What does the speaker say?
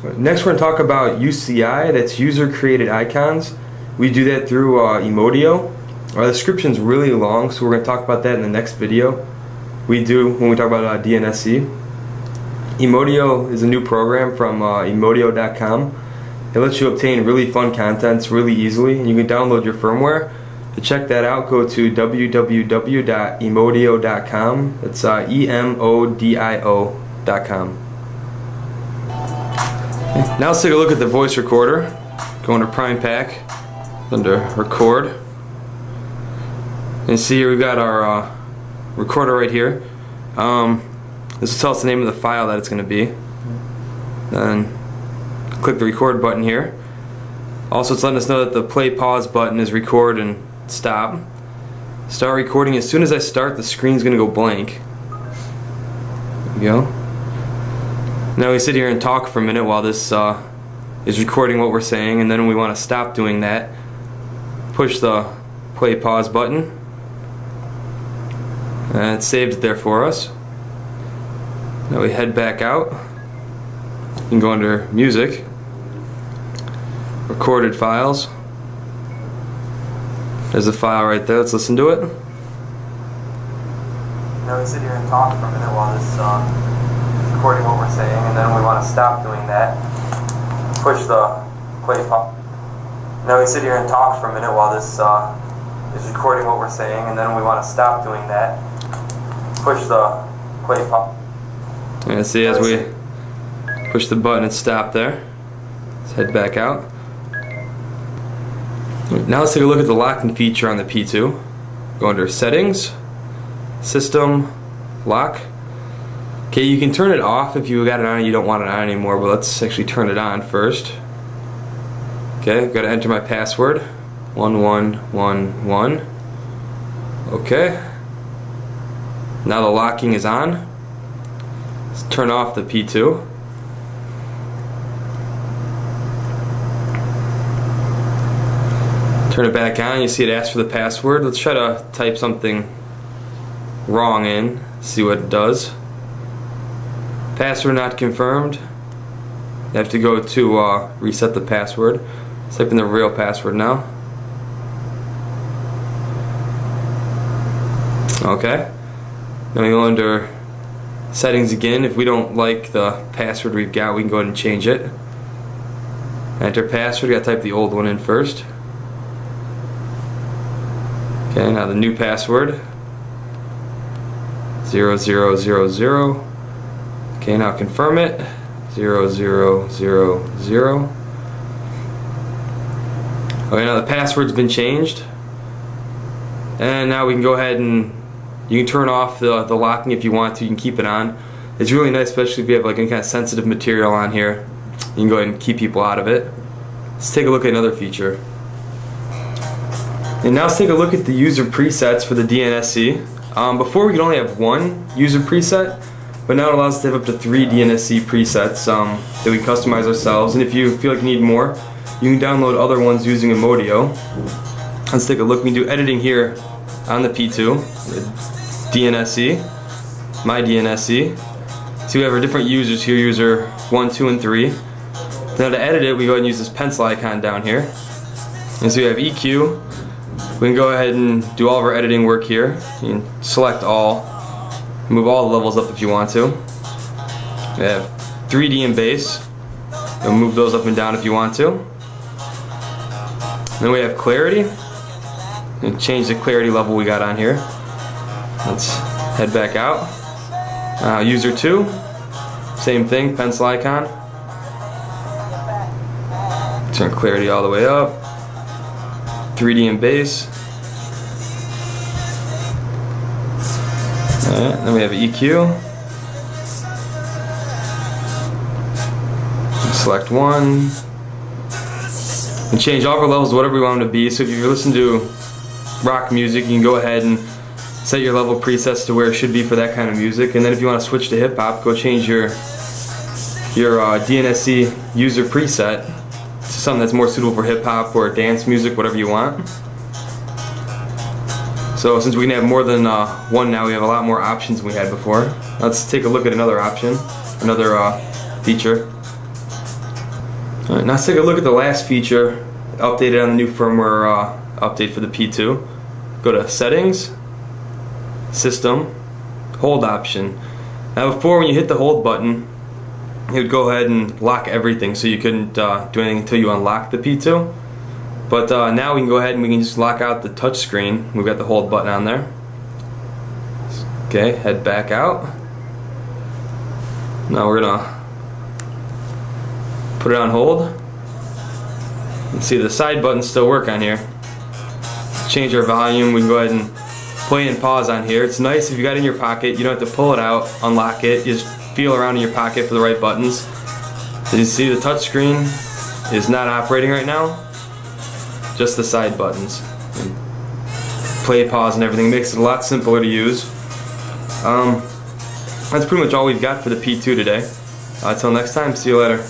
Next we're going to talk about UCI, that's user created icons. We do that through Emodio. Our description's really long, so we're going to talk about that in the next video. We do when we talk about DNSe. Emodio is a new program from Emodio.com. It lets you obtain really fun contents really easily, and you can download your firmware. To check that out, go to www.emodio.com. It's EMODIO.com. Now let's take a look at the voice recorder. Go under Prime Pack, under Record. And see here we've got our recorder right here. This will tell us the name of the file that it's going to be. Then click the record button here. Also, it's letting us know that the play pause button is record and stop. Start recording. As soon as I start, the screen's going to go blank. There we go. Now we sit here and talk for a minute while this is recording what we're saying, and then when we want to stop doing that, push the play pause button, and it saved it there for us. Now we head back out. You can go under Music, Recorded Files. There's a file right there. Let's listen to it. Now we sit here and talk for a minute while this recording what we're saying, and then when we want to stop doing that, push the play pause. Now we sit here and talk for a minute while this is recording what we're saying, and then when we want to stop doing that, push the play pause. And see, as we push the button, it stopped there. Let's head back out. Now let's take a look at the locking feature on the P2. Go under Settings, System, Lock. Okay, you can turn it off if you got it on and you don't want it on anymore, but let's actually turn it on first. Okay, I've got to enter my password, 1111. Okay. Now the locking is on. Let's turn off the P2. Turn it back on. You see it asks for the password. Let's try to type something wrong in, see what it does. Password not confirmed. You have to go to reset the password. Let's type in the real password now. Okay. Now we go under Settings again. If we don't like the password we've got, we can go ahead and change it. Enter password. You gotta type the old one in first. Okay, now the new password. 0000. Okay, now confirm it. 0000. Okay, now the password's been changed. And now we can go ahead and you can turn off the locking if you want to. You can keep it on. It's really nice, especially if you have like any kind of sensitive material on here. You can go ahead and keep people out of it. Let's take a look at another feature. And now let's take a look at the user presets for the DNSe. Before we could only have one user preset, but now it allows us to have up to 3 DNSe presets that we customize ourselves. And if you feel like you need more, you can download other ones using Emodio. Let's take a look. We can do editing here on the P2, DNSe, my DNSe. So we have our different users here, user 1, 2, and 3. Now to edit it, we go ahead and use this pencil icon down here. And so we have EQ. We can go ahead and do all of our editing work here. You can select all, move all the levels up if you want to. We have 3D and bass. You'll move those up and down if you want to. Then we have clarity. And change the clarity level we got on here. Let's head back out. User 2, same thing, pencil icon. Turn clarity all the way up. 3D and bass. Alright, then we have EQ. Select one. And change all of our levels to whatever we want them to be. So if you listen to rock music, you can go ahead and set your level presets to where it should be for that kind of music. And then if you want to switch to hip hop, go change your DNSe user preset to something that's more suitable for hip hop or dance music, whatever you want. So since we can have more than one now, we have a lot more options than we had before. Let's take a look at another option, another feature. Alright, now let's take a look at the last feature updated on the new firmware update for the P2. Go to Settings, System, Hold option. Now before, when you hit the hold button, it would go ahead and lock everything, so you couldn't do anything until you unlock the P2. But now we can go ahead and we can just lock out the touch screen. We've got the hold button on there. Okay, head back out. Now we're gonna put it on hold. You can see the side buttons still work on here. Change our volume. We can go ahead and play and pause on here. It's nice if you got it in your pocket. You don't have to pull it out, unlock it. You just feel around in your pocket for the right buttons. As you see, the touch screen is not operating right now. Just the side buttons. And play, pause, and everything makes it a lot simpler to use. That's pretty much all we've got for the P2 today. Until next time, see you later.